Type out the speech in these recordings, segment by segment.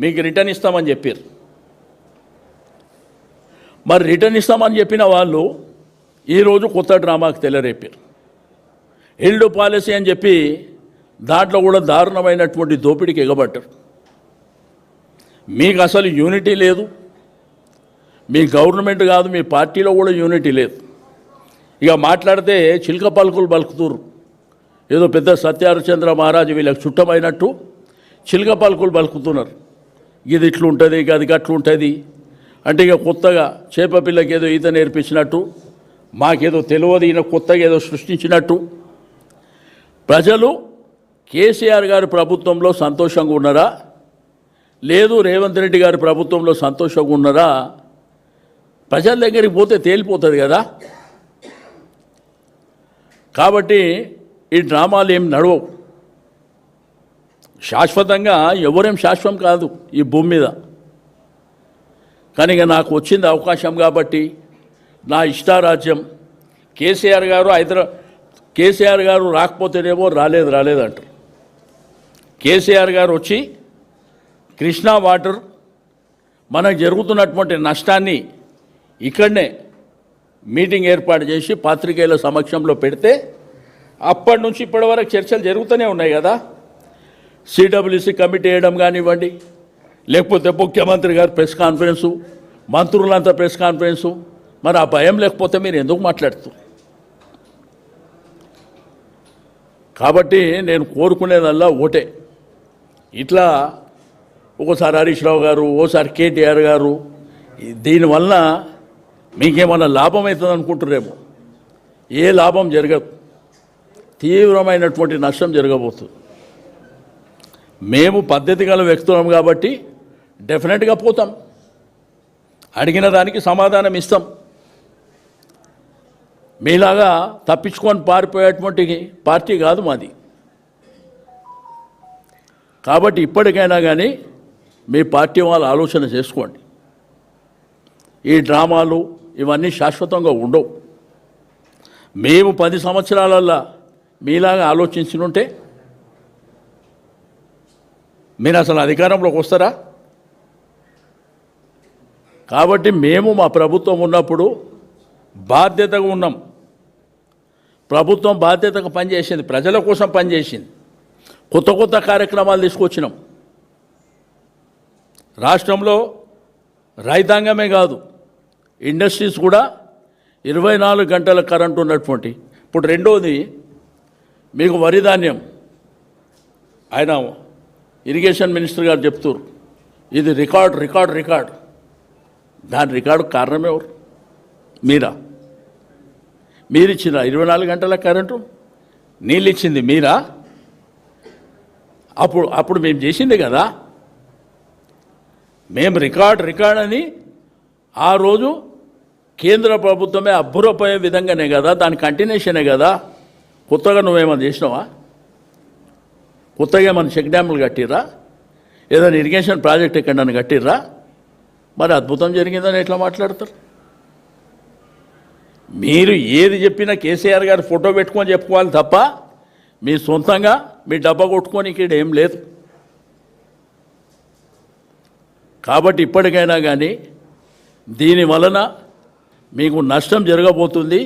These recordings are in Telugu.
మీకు రిటర్న్ ఇస్తామని చెప్పారు. మరి రిటర్న్ ఇస్తామని చెప్పిన వాళ్ళు ఈరోజు కొత్త డ్రామాకి తెల్లరేపారు. ఎల్డు పాలసీ అని చెప్పి దాంట్లో కూడా దారుణమైనటువంటి దోపిడీకి ఎగబట్టారు. మీకు అసలు యూనిటీ లేదు, మీ గవర్నమెంట్ కాదు, మీ పార్టీలో కూడా యూనిటీ లేదు. ఇక మాట్లాడితే చిలక పలుకులు పలుకుతురు, ఏదో పెద్ద సత్యహరిశ్చంద్ర మహారాజు వీళ్ళకి చుట్టమైనట్టు చిలక పలుకులు పలుకుతున్నారు. ఇది ఇట్లుంటుంది, ఇక అది అట్లుంటుంది అంటే ఇక కొత్తగా చేప పిల్లకి ఏదో ఈత నేర్పించినట్టు, మాకేదో తెలియదు ఈయన కొత్తగా ఏదో సృష్టించినట్టు. ప్రజలు కేసీఆర్ గారి ప్రభుత్వంలో సంతోషంగా ఉన్నారా, లేదు రేవంత్ రెడ్డి గారి ప్రభుత్వంలో సంతోషంగా ఉన్నారా, ప్రజల దగ్గరికి పోతే తేలిపోతుంది కదా. కాబట్టి ఈ డ్రామాలు ఏం నడవవు. శాశ్వతంగా ఎవరేం శాశ్వతం కాదు ఈ భూమి మీద. కానీ ఇక నాకు వచ్చింది అవకాశం కాబట్టి నా ఇష్టారాజ్యం. కేసీఆర్ గారు రాకపోతేనేమో రాలేదంటారు. కేసీఆర్ గారు వచ్చి కృష్ణా వాటర్ మనకు జరుగుతున్నటువంటి నష్టాన్ని ఇక్కడనే మీటింగ్ ఏర్పాటు చేసి పాత్రికేయుల సమక్షంలో పెడితే అప్పటి నుంచి ఇప్పటి వరకు చర్చలు జరుగుతూనే ఉన్నాయి కదా. సిడబ్ల్యూసి కమిటీ వేయడం కానివ్వండి, లేకపోతే ముఖ్యమంత్రి గారు ప్రెస్ కాన్ఫరెన్సు, మంత్రులంతా ప్రెస్ కాన్ఫరెన్సు. మరి ఆ భయం లేకపోతే మీరు ఎందుకు మాట్లాడుతారు? కాబట్టి నేను కోరుకునేదల్లా ఒకటే, ఇట్లా ఒకసారి హరీష్ రావు గారు, ఓసారి కేటీఆర్ గారు, దీనివల్ల మీకేమన్నా లాభం అవుతుంది అనుకుంటారేమో. ఏ లాభం జరగదు, తీవ్రమైనటువంటి నష్టం జరగబోతుంది. మేము పద్ధతి గల వ్యక్తులం కాబట్టి డెఫినెట్గా పోతాం, అడిగిన దానికి సమాధానం ఇస్తాం. మీలాగా తప్పించుకొని పారిపోయేటువంటి పార్టీ కాదు మాది. కాబట్టి ఇప్పటికైనా కానీ మీ పార్టీ వాళ్ళు ఆలోచన చేసుకోండి. ఈ డ్రామాలు ఇవన్నీ శాశ్వతంగా ఉండవు. మేము 10 సంవత్సరాలల్లా మీలాగా ఆలోచించుంటే మీరు అసలు అధికారంలోకి వస్తారా? కాబట్టి మేము మా ప్రభుత్వం ఉన్నప్పుడు బాధ్యతగా ఉన్నాం. ప్రభుత్వం బాధ్యతగా పనిచేసింది, ప్రజల కోసం పనిచేసింది. కొత్త కార్యక్రమాలు తీసుకొచ్చినాం. రాష్ట్రంలో రైతాంగమే కాదు, ఇండస్ట్రీస్ కూడా 24 గంటల కరెంటు ఉన్నటువంటి. ఇప్పుడు రెండోది మీకు వరి ధాన్యం, ఆయన ఇరిగేషన్ మినిస్టర్ గారు చెప్తారు ఇది రికార్డ్. దాని రికార్డు కారణం ఎవరు? మీరు ఇచ్చిందా 24 గంటల కరెంటు? నీళ్ళు ఇచ్చింది మీరా? అప్పుడు మేము చేసిందే కదా. మేము రికార్డ్ అని ఆ రోజు కేంద్ర ప్రభుత్వమే అబ్బురపోయే విధంగానే కదా, దాని కంటిన్యూషనే కదా. కొత్తగా నువ్వేమన్నా చేసినావా? కొత్తగా మన చెక్ డ్యాములు కట్టిర్రా? ఏదైనా ఇరిగేషన్ ప్రాజెక్ట్ ఎక్కడన్నా కట్టిర్రా? మరి అద్భుతం జరిగిందని ఎట్లా మాట్లాడతారు? మీరు ఏది చెప్పినా కేసీఆర్ గారు ఫోటో పెట్టుకొని చెప్పుకోవాలి తప్ప మీ సొంతంగా మీ డబ్బా కొట్టుకొని ఇక్కడ ఏం లేదు. కాబట్టి ఇప్పటికైనా కానీ దీని వలన మీకు నష్టం జరగబోతుంది,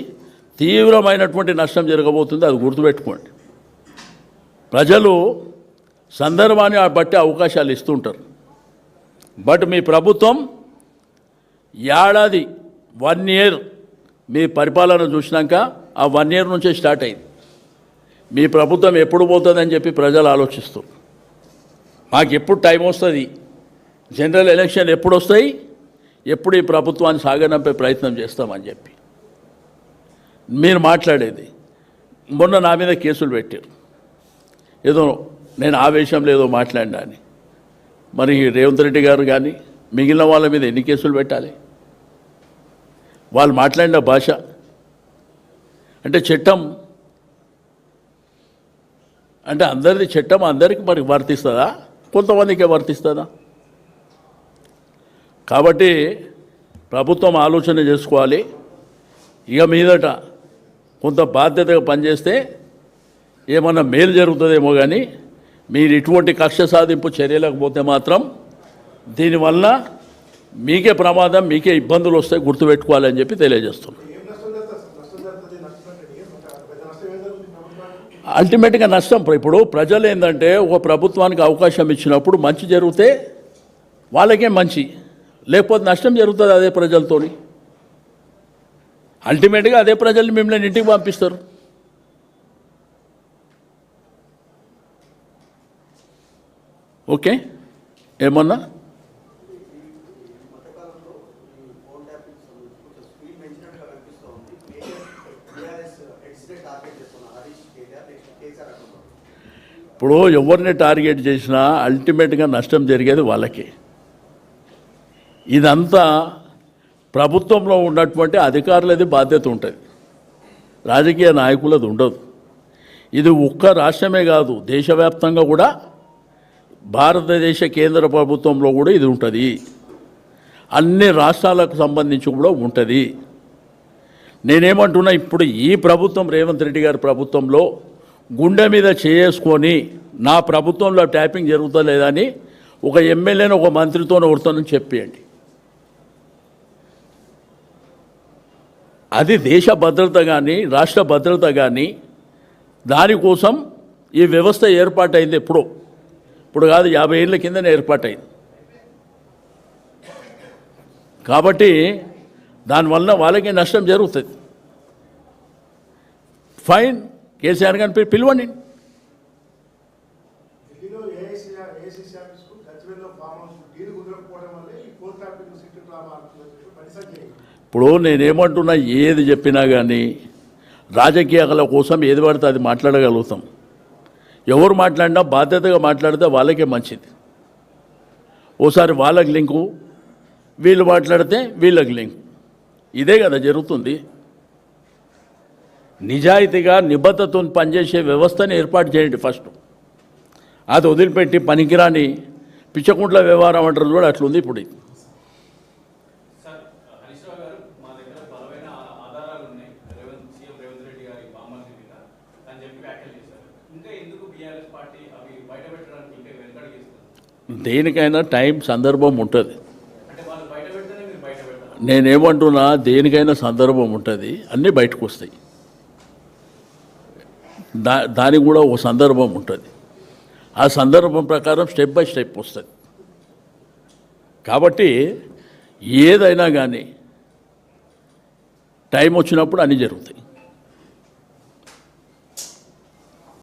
తీవ్రమైనటువంటి నష్టం జరగబోతుంది. అది గుర్తుపెట్టుకోండి. ప్రజలు సందర్భాన్ని బట్టి అవకాశాలు ఇస్తుంటారు. బట్ మీ ప్రభుత్వం ఏడాది 1 ఇయర్ మీ పరిపాలన చూసినాక ఆ 1 ఇయర్ నుంచే స్టార్ట్ అయింది. మీ ప్రభుత్వం ఎప్పుడు పోతుందని చెప్పి ప్రజలు ఆలోచిస్తారు. మాకు ఎప్పుడు టైం వస్తుంది, జనరల్ ఎలక్షన్ ఎప్పుడు వస్తాయి, ఎప్పుడు ఈ ప్రభుత్వాన్ని సాగనంపే ప్రయత్నం చేస్తామని చెప్పి మీరు మాట్లాడేది. మొన్న నా మీద కేసులు పెట్టారు, ఏదో నేను ఆవేశంలో ఏదో మాట్లాడినా అని. మరి రేవంత్ రెడ్డి గారు కానీ మిగిలిన వాళ్ళ మీద ఎన్ని కేసులు పెట్టాలి? వాళ్ళు మాట్లాడిన భాష అంటే చట్టం అంటే అందరిది చట్టం అందరికీ మరి వర్తిస్తుందా? కొంతమందికే వర్తిస్తుందా? కాబట్టి ప్రభుత్వం ఆలోచన చేసుకోవాలి. ఇక మీదట కొంత బాధ్యతగా పనిచేస్తే ఏమన్నా మేలు జరుగుతుందేమో. కానీ మీరు ఇటువంటి కక్ష సాధింపు చర్యలకు పోతే మాత్రం దీనివల్ల మీకే ప్రమాదం, మీకే ఇబ్బందులు వస్తాయి, గుర్తుపెట్టుకోవాలని చెప్పి తెలియజేస్తున్నాం. అల్టిమేట్గా నష్టం. ఇప్పుడు ప్రజలు ఏంటంటే ఒక ప్రభుత్వానికి అవకాశం ఇచ్చినప్పుడు మంచి జరిగితే వాళ్ళకే మంచి, లేకపోతే నష్టం జరుగుతుంది అదే ప్రజలతోని. అల్టిమేట్గా అదే ప్రజల్ని మిమ్మల్ని ఇంటికి పంపిస్తారు. ఓకే, ఏమన్నా ఇప్పుడు ఎవరిని టార్గెట్ చేసినా అల్టిమేట్గా నష్టం జరిగేది వాళ్ళకి. ఇదంతా ప్రభుత్వంలో ఉన్నటువంటి అధికారులది బాధ్యత ఉంటుంది, రాజకీయ నాయకులది ఉండదు. ఇది ఒక్క రాష్ట్రమే కాదు, దేశవ్యాప్తంగా కూడా భారతదేశ కేంద్ర ప్రభుత్వంలో కూడా ఇది ఉంటుంది, అన్ని రాష్ట్రాలకు సంబంధించి కూడా ఉంటుంది. నేనేమంటున్నా, ఇప్పుడు ఈ ప్రభుత్వం రేవంత్ రెడ్డి గారి ప్రభుత్వంలో గుండె మీద చేసుకొని నా ప్రభుత్వంలో ట్యాపింగ్ జరుగుతలేదని ఒక ఎమ్మెల్యేని ఒక మంత్రితో కొడుతానని చెప్పేయండి. అది దేశ భద్రత కానీ రాష్ట్ర భద్రత కానీ దానికోసం ఈ వ్యవస్థ ఏర్పాటైంది. ఇప్పుడు కాదు, 50 ఏళ్ళ కిందనే ఏర్పాటైంది. కాబట్టి దానివల్ల వాళ్ళకి నష్టం జరుగుతుంది. ఫైన్, కేసీఆర్ గారిని పిలవండి. ఇప్పుడు నేనేమంటున్నా, ఏది చెప్పినా కానీ రాజకీయాల కోసం ఏది పడితే అది మాట్లాడగలుగుతాం. ఎవరు మాట్లాడినా బాధ్యతగా మాట్లాడితే వాళ్ళకే మంచిది. ఓసారి వాళ్ళకి లింకు, వీళ్ళు మాట్లాడితే వీళ్ళకి లింకు, ఇదే కదా జరుగుతుంది. నిజాయితీగా నిబద్ధతతో పనిచేసే వ్యవస్థని ఏర్పాటు చేయండి ఫస్ట్. అది వదిలిపెట్టి పనికిరాని పిచ్చకుంట్ల వ్యవహారం అంటారు కూడా అట్లుంది ఇప్పుడు. దేనికైనా టైం సందర్భం ఉంటుంది. నేనేమంటున్నా, దేనికైనా సందర్భం ఉంటుంది, అన్నీ బయటకు వస్తాయి. దానికి కూడా ఒక సందర్భం ఉంటుంది. ఆ సందర్భం ప్రకారం స్టెప్ బై స్టెప్ వస్తుంది. కాబట్టి ఏదైనా కానీ టైం వచ్చినప్పుడు అన్నీ జరుగుతాయి.